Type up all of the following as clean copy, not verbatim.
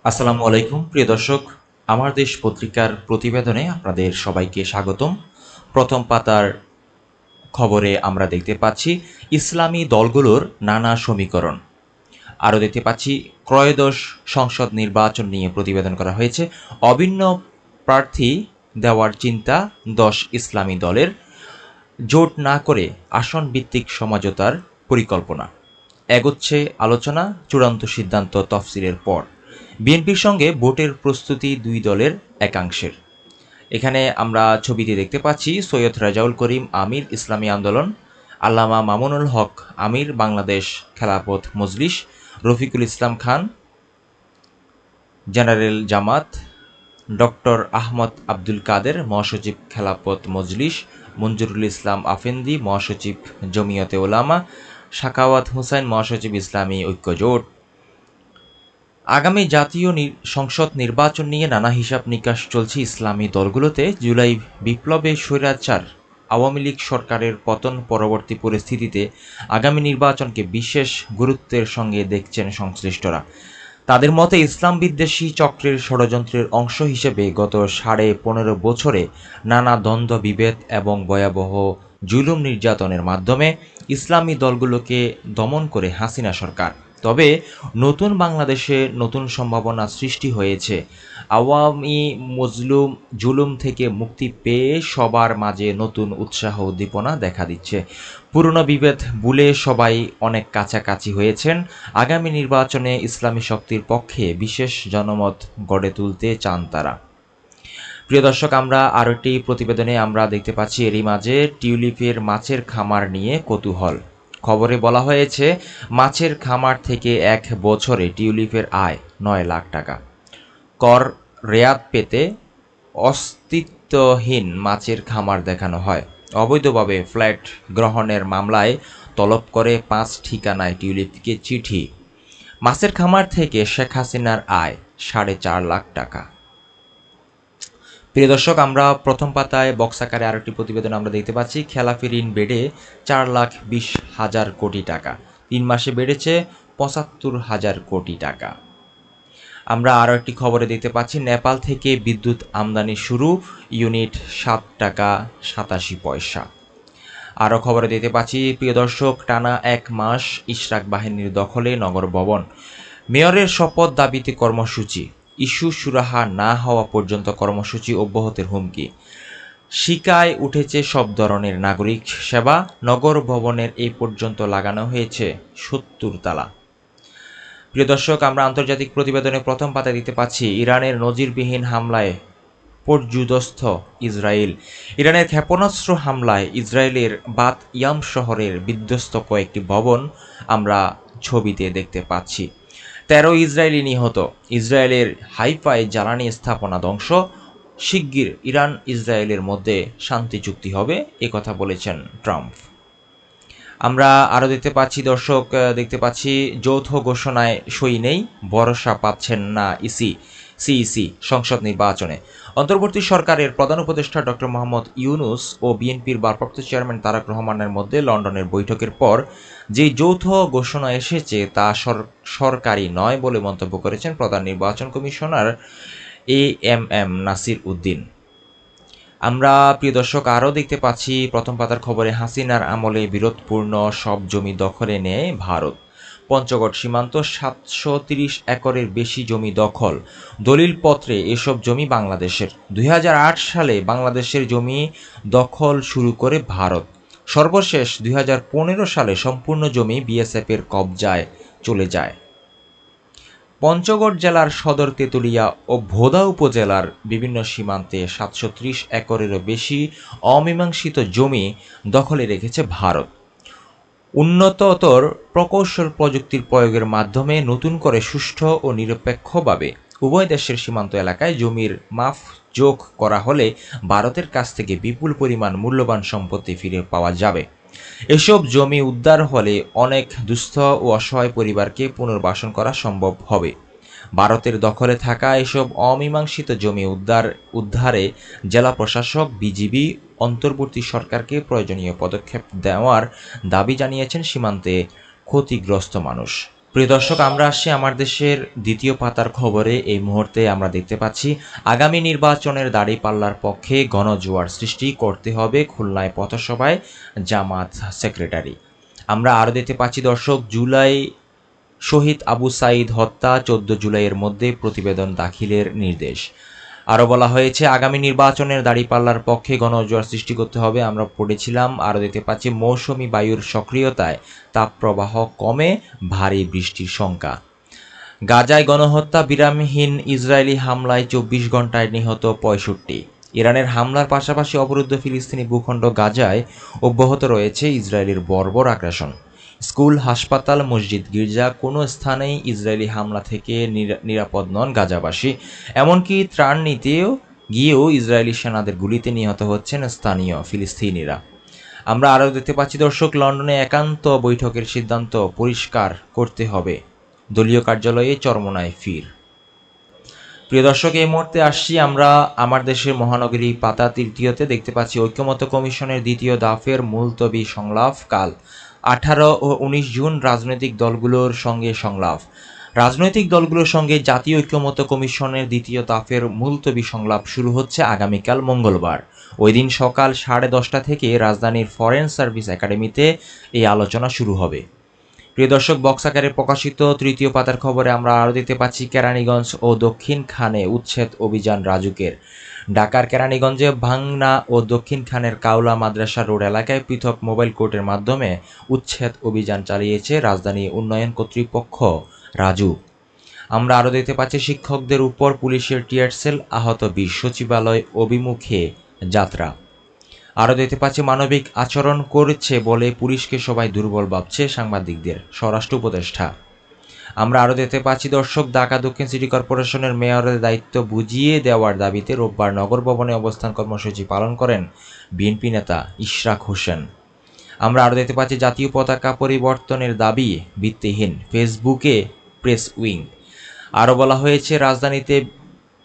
আসসালামু আলাইকুম প্রিয় দর্শক, আমার দেশ পত্রিকার প্রতিবেদনে আপনাদের সবাইকে স্বাগতম। প্রথম পাতার খবরে আমরা দেখতে পাচ্ছি ইসলামী দলগুলোর নানা সমীকরণ। আরও দেখতে পাচ্ছি ত্রয়োদশ সংসদ নির্বাচন নিয়ে প্রতিবেদন করা হয়েছে। অভিন্ন প্রার্থী দেওয়ার চিন্তা 10 ইসলামী দলের, জোট না করে আসন ভিত্তিক সমঝোতার পরিকল্পনা। এগোচ্ছে আলোচনা, চূড়ান্ত সিদ্ধান্ত তফসিলের পর। বিএনপির সঙ্গে ভোটের প্রস্তুতি দুই দলের একাংশের। এখানে আমরা ছবিতে দেখতে পাচ্ছি সৈয়দ রাজাউল করিম আমির ইসলামী আন্দোলন, আল্লামা মামুনুল হক আমির বাংলাদেশ খেলাফত মজলিস, রফিকুল ইসলাম খান জেনারেল জামাত, ডক্টর আহমদ আব্দুল কাদের মহাসচিব খেলাফত মজলিস, মঞ্জুরুল ইসলাম আফেন্দি মহাসচিব জমিয়তে ওলামা, সাখাওয়াত হুসাইন মহাসচিব ইসলামী ঐক্য জোট। আগামী জাতীয় সংসদ নির্বাচন নিয়ে নানা হিসাব নিকাশ চলছে ইসলামী দলগুলোতে। জুলাই বিপ্লবে স্বৈরাচার আওয়ামী লীগ সরকারের পতন পরবর্তী পরিস্থিতিতে আগামী নির্বাচনকে বিশেষ গুরুত্বের সঙ্গে দেখছেন সংশ্লিষ্টরা। তাদের মতে ইসলাম বিদ্বেষী চক্রের ষড়যন্ত্রের অংশ হিসেবে গত 15.5 বছরে নানা দ্বন্দ্ব বিভেদ এবং ভয়াবহ জুলুম নির্যাতনের মাধ্যমে ইসলামী দলগুলোকে দমন করে হাসিনা সরকার। তবে নতুন বাংলাদেশে নতুন সম্ভাবনা সৃষ্টি হয়েছে। আওয়ামী মজলুম জুলুম থেকে মুক্তি পেয়ে সবার মাঝে নতুন উৎসাহ উদ্দীপনা দেখা দিচ্ছে। পুরনো বিভেদ ভুলে সবাই অনেক কাছাকাছি হয়েছেন। আগামী নির্বাচনে ইসলামী শক্তির পক্ষে বিশেষ জনমত গড়ে তুলতে চান তারা। প্রিয় দর্শক, আমরা আরও একটি প্রতিবেদনে আমরা দেখতে পাচ্ছি এরই মাঝে টিউলিপের মাছের খামার নিয়ে কৌতূহল। খবরে বলা হয়েছে মাছের খামার থেকে 1 বছরে টিউলিপের আয় 9 লাখ টাকা। কর রেয়াত পেতে অস্তিত্বহীন মাছের খামার দেখানো হয়। অবৈধভাবে ফ্ল্যাট গ্রহণের মামলায় তলব করে 5 ঠিকানায় টিউলিপকে চিঠি। মাছের খামার থেকে শেখ হাসিনার আয় 4.5 লাখ টাকা। প্রিয় দর্শক, আমরা প্রথম পাতায় বক্স আকারে আরেকটি প্রতিবেদন আমরা দেখতে পাচ্ছি। খেলাফি ঋণ বেড়ে 4,20,000 কোটি টাকা, 3 মাসে বেড়েছে 75,000 কোটি টাকা। আমরা আরও একটি খবরে দেখতে পাচ্ছি নেপাল থেকে বিদ্যুৎ আমদানি শুরু, ইউনিট 7 টাকা 87 পয়সা। আরও খবরে দেখতে পাচ্ছি প্রিয় দর্শক, টানা 1 মাস ইশরাক বাহিনীর দখলে নগর ভবন, মেয়রের শপথ দাবিতে কর্মসূচি, ইস্যু সুরাহা না হওয়া পর্যন্ত কর্মসূচি অব্যাহতের হুমকি। শিকায় উঠেছে সব ধরনের নাগরিক সেবা, নগর ভবনের এই পর্যন্ত লাগানো হয়েছে 70 তালা। প্রিয় দর্শক, আমরা আন্তর্জাতিক প্রতিবেদনে প্রথম পাতায় দিতে পাচ্ছি ইরানের নজিরবিহীন হামলায় পর্যুদস্ত ইসরায়েল। ইরানের ক্ষেপণাস্ত্র হামলায় ইসরায়েলের বাত ইয়াম শহরের বিধ্বস্ত কয়েকটি ভবন আমরা ছবিতে দেখতে পাচ্ছি। 13 ইসরায়েলি নিহত, ইসরায়েলের হাইফায় জ্বালানি স্থাপনা ধ্বংস। শিগগির ইরান ইসরায়েলের মধ্যে শান্তি চুক্তি হবে, কথা বলেছেন ট্রাম্প। আমরা আরও দেখতে পাচ্ছি দর্শক, দেখতে পাচ্ছি যৌথ ঘোষণায় সই নেই, ভরসা পাচ্ছেন না সিইসি সংসদ নির্বাচনে। অন্তর্বর্তী সরকারের প্রধান উপদেষ্টা ডক্টর মোহাম্মদ ইউনূস ও বিএনপির ভারপ্রাপ্ত চেয়ারম্যান তারেক রহমানের মধ্যে লন্ডনের বৈঠকের পর যে যৌথ ঘোষণা এসেছে তা সরকারি নয় বলে মন্তব্য করেছেন প্রধান নির্বাচন কমিশনার এএমএম নাসির উদ্দিন। আমরা প্রিয় দর্শক আরও দেখতে পাচ্ছি প্রথম পাতার খবরে হাসিনার আমলে বিরোধপূর্ণ সব জমি দখলে নেয় ভারত। পঞ্চগড় সীমান্ত 730 একরের বেশি জমি দখল, দলিলপত্রে এসব জমি বাংলাদেশের। 2008 সালে বাংলাদেশের জমি দখল শুরু করে ভারত। সর্বশেষ 2015 সালে সম্পূর্ণ জমি বিএসএফের কবজায় চলে যায়। পঞ্চগড় জেলার সদর তেঁতুলিয়া ও ভোদা উপজেলার বিভিন্ন সীমান্তে 730 একরেরও বেশি অমীমাংসিত জমি দখলে রেখেছে ভারত। উন্নততর প্রকৌশল প্রযুক্তির প্রয়োগের মাধ্যমে নতুন করে সুষ্ঠু ও নিরপেক্ষভাবে উভয় দেশের সীমান্ত এলাকায় জমির মাপ যোগ করা হলে ভারতের কাছ থেকে বিপুল পরিমাণ মূল্যবান সম্পত্তি ফিরে পাওয়া যাবে। এসব জমি উদ্ধার হলে অনেক দুস্থ ও অসহায় পরিবারকে পুনর্বাসন করা সম্ভব হবে। ভারতের দখলে থাকা এসব অমীমাংসিত জমি উদ্ধারে জেলা প্রশাসক, বিজিবি, অন্তর্বর্তী সরকারকে প্রয়োজনীয় পদক্ষেপ দেওয়ার দাবি জানিয়েছেন সীমান্তে ক্ষতিগ্রস্ত মানুষ। প্রিয় দর্শক, আমরা আসছি আমার দেশের দ্বিতীয় পাতার খবরে। এই মুহূর্তে আমরা দেখতে পাচ্ছি আগামী নির্বাচনের দাঁড়িপাল্লার পক্ষে গণজোয়ার সৃষ্টি করতে হবে খুলনায় পথসভায় জামাত সেক্রেটারি। আমরা আরও দেখতে পাচ্ছি দর্শক, জুলাই শহীদ আবু সাঈদ হত্যা 14 জুলাইয়ের মধ্যে প্রতিবেদন দাখিলের নির্দেশ। আরও বলা হয়েছে আগামী নির্বাচনের দাঁড়িপাল্লার পক্ষে গণজোয়ার সৃষ্টি করতে হবে। আমরা পড়েছিলাম। আরও দেখতে পাচ্ছি মৌসুমি বায়ুর সক্রিয়তায় তাপপ্রবাহ কমে, ভারী বৃষ্টির শঙ্কা। গাজায় গণহত্যা, বিরামহীন ইসরায়েলি হামলায় 24 ঘন্টায় নিহত 65। ইরানের হামলার পাশাপাশি অবরুদ্ধ ফিলিস্তিনি ভূখণ্ড গাজায় অব্যাহত রয়েছে ইসরায়েলের বর্বর আগ্রাসন। স্কুল, হাসপাতাল, মসজিদ, গির্জা কোনো স্থানেই ইসরায়েলি হামলা থেকে নিরাপদ নন গাজাবাসী। এমনকি ত্রাণ নিতেও গিয়েও ইসরায়েলি সেনাদের গুলিতে নিহত হচ্ছেন স্থানীয় ফিলিস্তিনিরা। আমরা আরও দেখতে পাচ্ছি দর্শক, লন্ডনে একান্ত বৈঠকের সিদ্ধান্ত পরিষ্কার করতে হবে, দলীয় কার্যালয়ে চরমোনাই ফির। প্রিয় দর্শক, এই মুহূর্তে আসছি আমরা আমার দেশের মহানগরী পাতা তৃতীয়তে। দেখতে পাচ্ছি ঐক্যমত্য কমিশনের দ্বিতীয় দফার মুলতবি সংলাপ কাল 18 ও 19 জুন রাজনৈতিক দলগুলোর সঙ্গে সংলাপ। রাজনৈতিক দলগুলোর সঙ্গে জাতীয় ঐক্যমত্য কমিশনের দ্বিতীয় দফার মুলতবি সংলাপ শুরু হচ্ছে আগামীকাল মঙ্গলবার। ওই দিন সকাল 10:30 থেকে রাজধানীর ফরেন সার্ভিস একাডেমিতে এই আলোচনা শুরু হবে। প্রিয় দর্শক, বক্স আকারে প্রকাশিত তৃতীয় পাতার খবরে আমরা আরও দেখতে পাচ্ছি কেরানীগঞ্জ ও দক্ষিণ খানে উচ্ছেদ অভিযান রাজুকের। ঢাকার কেরানীগঞ্জে ভাংনা ও দক্ষিণ খানের কাউলা মাদ্রাসা রোড এলাকায় পৃথক মোবাইল কোর্টের মাধ্যমে উচ্ছেদ অভিযান চালিয়েছে রাজধানী উন্নয়ন কর্তৃপক্ষ রাজু। আমরা আরও দেখতে পাচ্ছি শিক্ষকদের উপর পুলিশের টিয়ার সেল, আহত 20, সচিবালয় অভিমুখে যাত্রা। আরও দেখতে পাচ্ছি মানবিক আচরণ করছে বলে পুলিশকে সবাই দুর্বল ভাবছে সাংবাদিকদের, স্বরাষ্ট্র উপদেষ্টা। আমরা আরও দেখতে পাচ্ছি দর্শক, ঢাকা দক্ষিণ সিটি কর্পোরেশনের মেয়রের দায়িত্ব বুঝিয়ে দেওয়ার দাবিতে রোববার নগর ভবনে অবস্থান কর্মসূচি পালন করেন বিএনপি নেতা ইশরাক হোসেন। আমরা আরও দেখতে পাচ্ছি জাতীয় পতাকা পরিবর্তনের দাবি ভিত্তিহীন, ফেসবুকে প্রেস উইং। আরও বলা হয়েছে রাজধানীতে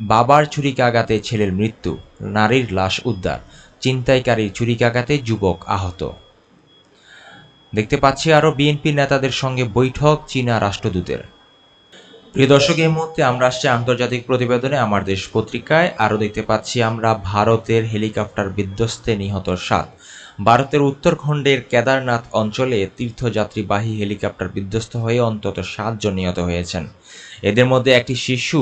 বাবার ছুরিকাঘাতে ছেলের মৃত্যু, নারীর লাশ উদ্ধার, ছিনতাইকারীর ছুরিকাঘাতে যুবক আহত। দেখতে পাচ্ছি আরও বিএনপি নেতাদের সঙ্গে বৈঠক চীনা রাষ্ট্রদূতের। প্রিয় দর্শক, এই মুহূর্তে আমরা আসছি আন্তর্জাতিক প্রতিবেদনে আমার দেশ পত্রিকায়। আরও দেখতে পাচ্ছি আমরা ভারতের হেলিকপ্টার বিধ্বস্তে নিহত 7। ভারতের উত্তরাখণ্ডের কেদারনাথ অঞ্চলে তীর্থযাত্রীবাহী হেলিকপ্টার বিধ্বস্ত হয়ে অন্তত 7 জন নিহত হয়েছেন। এদের মধ্যে একটি শিশু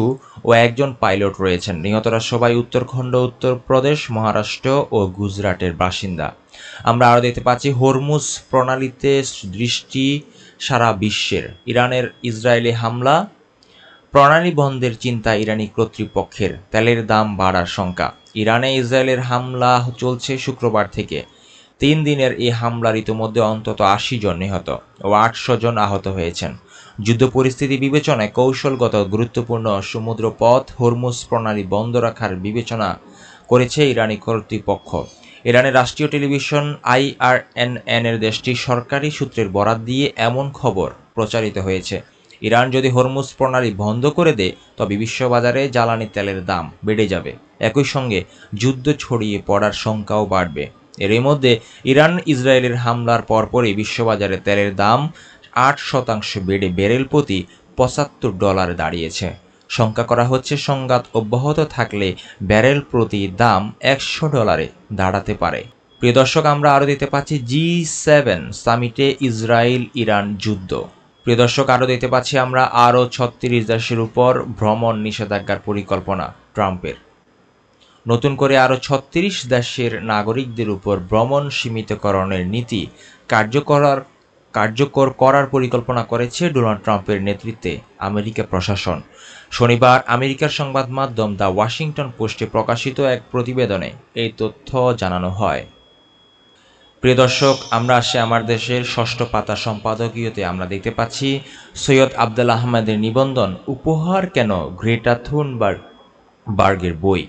ও একজন পাইলট রয়েছেন। নিহতরা সবাই উত্তরাখণ্ড, উত্তরপ্রদেশ, মহারাষ্ট্র ও গুজরাটের বাসিন্দা। আমরা আরও দেখতে পাচ্ছি হরমুজ প্রণালীতে দৃষ্টি সারা বিশ্বের। ইরানের ইসরায়েলি হামলা, প্রণালী বন্ধের চিন্তা ইরানি কর্তৃপক্ষের। তেলের দাম বাড়ার শঙ্কা। ইরানে ইসরায়েলের হামলা চলছে শুক্রবার থেকে। 3 দিনের এই হামলার ইতিমধ্যে অন্তত 80 জন নিহত ও 800 জন আহত হয়েছেন। যুদ্ধ পরিস্থিতি বিবেচনায় কৌশলগত গুরুত্বপূর্ণ সমুদ্রপথ হরমুজ প্রণালী বন্ধ রাখার বিবেচনা করেছে ইরানি কর্তৃপক্ষ। ইরানের রাষ্ট্রীয় টেলিভিশন IRNN এর দেশটির সরকারি সূত্রের বরাত দিয়ে এমন খবর প্রচারিত হয়েছে। ইরান যদি হরমুজ প্রণালী বন্ধ করে দেয় তবে বিশ্ববাজারে জ্বালানি তেলের দাম বেড়ে যাবে। একই সঙ্গে যুদ্ধ ছড়িয়ে পড়ার শঙ্কাও বাড়বে। এর মধ্যে ইরান ইসরায়েলের হামলার পরপরই বিশ্ববাজারে তেলের দাম 8% বেড়ে ব্যারেল প্রতি $75 দাঁড়িয়েছে। শঙ্কা করা হচ্ছে সংঘাত অব্যাহত থাকলে ব্যারেল প্রতি দাম $100 দাঁড়াতে পারে। প্রিয় দর্শক, আমরা আরও দেখতে পাচ্ছি G7 সামিটে ইসরায়েল ইরান যুদ্ধ। প্রিয় দর্শক, আরও দেখতে পাচ্ছি আমরা আরও 36 দেশের উপর ভ্রমণ নিষেধাজ্ঞার পরিকল্পনা ট্রাম্পের। নতুন করে আরও 36 দেশের নাগরিকদের উপর ভ্রমণ সীমিতকরণের নীতি কার্যকর করার পরিকল্পনা করেছে ডোনাল্ড ট্রাম্পের নেতৃত্বে আমেরিকা প্রশাসন। শনিবার আমেরিকার সংবাদ মাধ্যম দ্য ওয়াশিংটন পোস্টে প্রকাশিত এক প্রতিবেদনে এই তথ্য জানানো হয়। প্রিয় দর্শক, আমরা আসি আমার দেশের ষষ্ঠ পাতা সম্পাদকীয়তে। আমরা দেখতে পাচ্ছি সৈয়দ আবদুল আহমেদের নিবন্ধন, উপহার কেন গ্রেটা থুনবার্গের বই।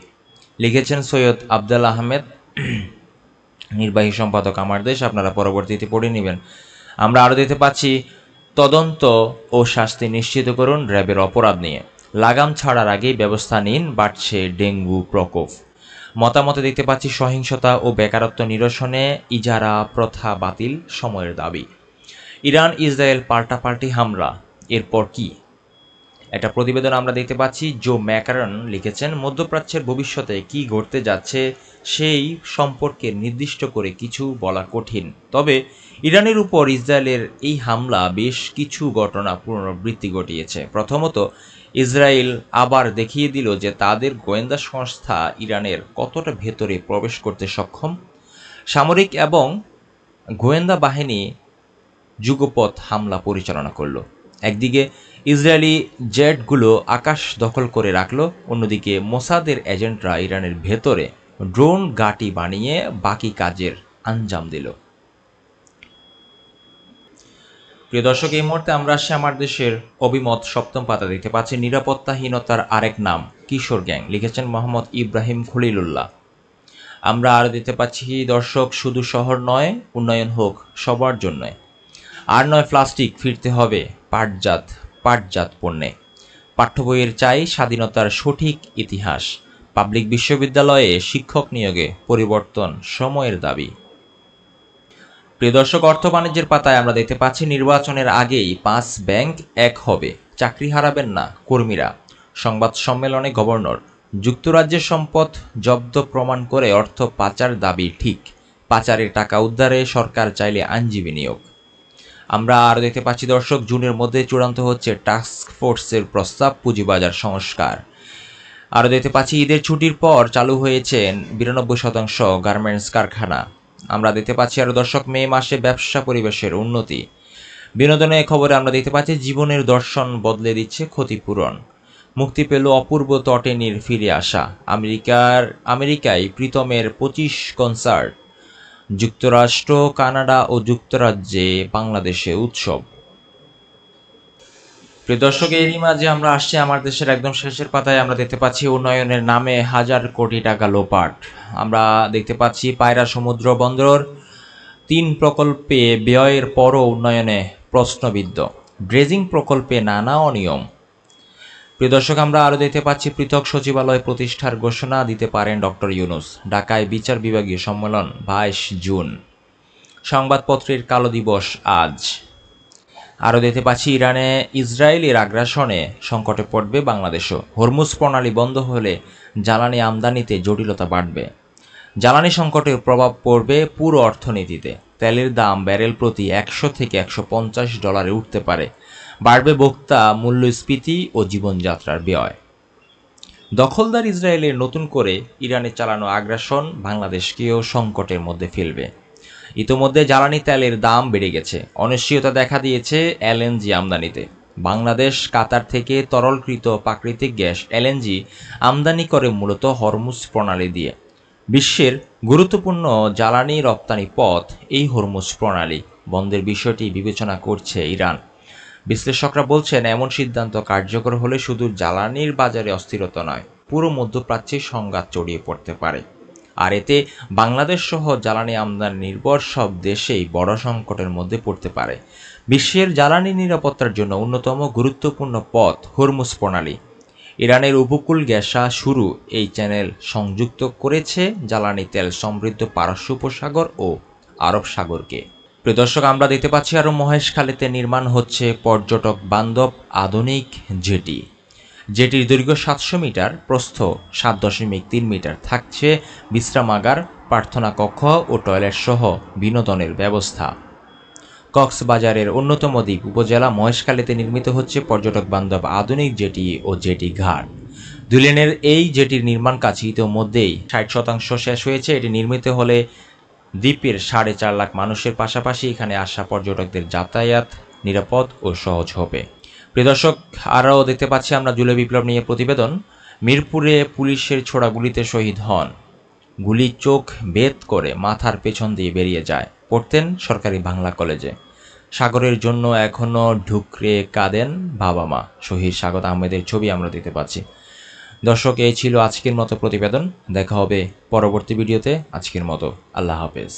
লিখেছেন সৈয়দ আবদুল আহমেদ, নির্বাহী সম্পাদক আমার দেশ। আপনারা পরবর্তীতে পড়ে নেবেন। আমরা আরও দেখতে পাচ্ছি তদন্ত ও শাস্তি নিশ্চিত করুন র্যাবের অপরাধ নিয়ে। লাগাম ছাড়ার আগেই ব্যবস্থা নিন, বাড়ছে ডেঙ্গু প্রকোপ। মতামতে দেখতে পাচ্ছি সহিংসতা ও বেকারত্ব নিরসনে ইজারা প্রথা বাতিল, সময়ের দাবি। ইরান ইসরায়েল পাল্টাপাল্টি হামলা, এরপর কি? একটা প্রতিবেদন আমরা দেখতে পাচ্ছি, জো ম্যাকারন লিখেছেন, মধ্যপ্রাচ্যের ভবিষ্যতে কি ঘটতে যাচ্ছে সেই সম্পর্কে নির্দিষ্ট করে কিছু বলা কঠিন, তবে ইরানের উপর ইসরায়েলের এই হামলা বেশ কিছু ঘটনা পুনরাবৃত্তি ঘটিয়েছে। প্রথমত, ইসরায়েল আবার দেখিয়ে দিল যে তাদের গোয়েন্দা সংস্থা ইরানের কতটা ভেতরে প্রবেশ করতে সক্ষম। সামরিক এবং গোয়েন্দা বাহিনী যুগপৎ হামলা পরিচালনা করলো। একদিকে ইসরায়েলি জেটগুলো আকাশ দখল করে রাখলো, অন্যদিকে মোসাদের এজেন্টরা ইরানের ভেতরে ড্রোন ঘাঁটি বানিয়ে বাকি কাজের আঞ্জাম দিল। প্রিয় দর্শক, এই মুহূর্তে আমরা আসছি আমার দেশের অভিমত সপ্তম পাতা দেখতে পাচ্ছি, নিরাপত্তাহীনতার আরেক নাম কিশোর গ্যাং, লিখেছেন মোহাম্মদ ইব্রাহিম খলিলুল্লাহ। আমরা আরও দেখতে পাচ্ছি, দর্শক, শুধু শহর নয়, উন্নয়ন হোক সবার জন্য। আর নয় প্লাস্টিক, ফিরতে হবে পাটজাত পণ্যে। পাঠ্য বইয়ের চাই স্বাধীনতার সঠিক ইতিহাস। পাবলিক বিশ্ববিদ্যালয়ে শিক্ষক নিয়োগে পরিবর্তন সময়ের দাবি। প্রিয় দর্শক, অর্থ বাণিজ্যের পাতায় আমরা দেখতে পাচ্ছি, নির্বাচনের আগেই 5 ব্যাংক এক হবে, চাকরি হারাবেন না কর্মীরা। সংবাদ সম্মেলনে গভর্নর। যুক্তরাজ্যের সম্পদ জব্দ প্রমাণ করে অর্থ পাচার দাবি ঠিক, পাচারের টাকা উদ্ধারে সরকার চাইলে আইনজীবী নিয়োগ। আমরা আরও দেখতে পাচ্ছি, দর্শক, জুনের মধ্যে চূড়ান্ত হচ্ছে টাস্ক ফোর্সের প্রস্তাব, পুঁজিবাজার সংস্কার। আরও দেখতে পাচ্ছি, ঈদের ছুটির পর চালু হয়েছে 92% গার্মেন্টস কারখানা। আমরা দেখতে পাচ্ছি আরও, দর্শক, মে মাসে ব্যবসা পরিবেশের উন্নতি। বিনোদনের খবরে আমরা দেখতে পাচ্ছি, জীবনের দর্শন বদলে দিচ্ছে ক্ষতিপূরণ। মুক্তি পেল অপূর্ব তটেনির ফিরে আসা। আমেরিকায় প্রীতমের 25 কনসার্ট। যুক্তরাষ্ট্র, কানাডা ও যুক্তরাজ্যে বাংলাদেশে উৎসব। প্রিয় দর্শক, এরই মাঝে আমরা আসছি আমার দেশের একদম শেষের পাতায়। আমরা দেখতে পাচ্ছি, উন্নয়নের নামে 1000 কোটি টাকা লোপাট। আমরা দেখতে পাচ্ছি, পায়রা সমুদ্র বন্দর 3 প্রকল্পে ব্যয়ের পরও উন্নয়নে প্রশ্নবিদ্ধ। ড্রেজিং প্রকল্পে নানা অনিয়ম। প্রিয় দর্শক, আমরা আরও দেখতে পাচ্ছি, পৃথক সচিবালয় প্রতিষ্ঠার ঘোষণা দিতে পারেন ডক্টর ইউনূস। ঢাকায় বিচার বিভাগীয় সম্মেলন 22 জুন। সংবাদপত্রের কালো দিবস আজ। আরও দেখতে পাচ্ছি, ইরানে ইসরায়েলের আগ্রাসনে সংকটে পড়বে বাংলাদেশও। হরমুজ প্রণালী বন্ধ হলে জ্বালানি আমদানিতে জটিলতা বাড়বে। জ্বালানি সংকটের প্রভাব পড়বে পুরো অর্থনীতিতে। তেলের দাম ব্যারেল প্রতি 100 থেকে $150 উঠতে পারে। বাড়বে ভোক্তা মূল্যস্ফীতি ও জীবনযাত্রার ব্যয়। দখলদার ইসরায়েলের নতুন করে ইরানে চালানো আগ্রাসন বাংলাদেশকেও সংকটের মধ্যে ফেলবে। ইতোমধ্যে জ্বালানি তেলের দাম বেড়ে গেছে। অনিশ্চয়তা দেখা দিয়েছে এলএনজি আমদানিতে। বাংলাদেশ কাতার থেকে তরলকৃত প্রাকৃতিক গ্যাস এলএনজি আমদানি করে মূলত হরমুজ প্রণালী দিয়ে। বিশ্বের গুরুত্বপূর্ণ জ্বালানি রপ্তানি পথ এই হরমুজ প্রণালী বন্ধের বিষয়টি বিবেচনা করছে ইরান। বিশ্লেষকরা বলছেন, এমন সিদ্ধান্ত কার্যকর হলে শুধু জ্বালানির বাজারে অস্থিরতা নয়, পুরো মধ্যপ্রাচ্যে সংঘাত ছড়িয়ে পড়তে পারে। আর এতে বাংলাদেশ সহ জ্বালানি আমদানি নির্ভর সব দেশেই বড় সংকটের মধ্যে পড়তে পারে। বিশ্বের জ্বালানি নিরাপত্তার জন্য অন্যতম গুরুত্বপূর্ণ পথ হরমুজ প্রণালী। ইরানের উপকূল ঘেঁষা শুরু এই চ্যানেল সংযুক্ত করেছে জ্বালানি তেল সমৃদ্ধ পারস্য উপসাগর ও আরব সাগরকে। প্রিয় দর্শক, আমরা দেখতে পাচ্ছি আরও মহেশখালীতে নির্মাণ হচ্ছে পর্যটক বান্ধব আধুনিক জেটি। জেটির দৈর্ঘ্য 700 মিটার, প্রস্থ 7.3 মিটার। থাকছে বিশ্রামাগার, প্রার্থনা কক্ষ ও টয়লেট সহ বিনোদনের ব্যবস্থা। কক্সবাজারের অন্যতম দ্বীপ উপজেলা মহেশখালীতে নির্মিত হচ্ছে পর্যটক বান্ধব আধুনিক জেটি ও জেটি ঘাট। 2 লেনের এই জেটির নির্মাণ কাজ ইতিমধ্যেই 60% শেষ হয়েছে। এটি নির্মিত হলে দ্বীপের 4.5 লাখ মানুষের পাশাপাশি এখানে আসা পর্যটকদের যাতায়াত নিরাপদ ও সহজ হবে। প্রিয় দর্শক, আরও দেখতে পাচ্ছি আমরা জুলাই বিপ্লব নিয়ে প্রতিবেদন। মিরপুরে পুলিশের ছোড়া গুলিতে শহীদ হন। গুলি চোখ বেদ করে মাথার পেছন দিয়ে বেরিয়ে যায়। পড়তেন সরকারি বাংলা কলেজে। সাগরের জন্য এখনও ঢুকরে কাঁদেন বাবা মা। শহীদ স্বাগত আহমেদের ছবি আমরা দেখতে পাচ্ছি। দর্শক, এই ছিল আজকের মতো প্রতিবেদন। দেখা হবে পরবর্তী ভিডিওতে। আজকের মতো আল্লাহ হাফেজ।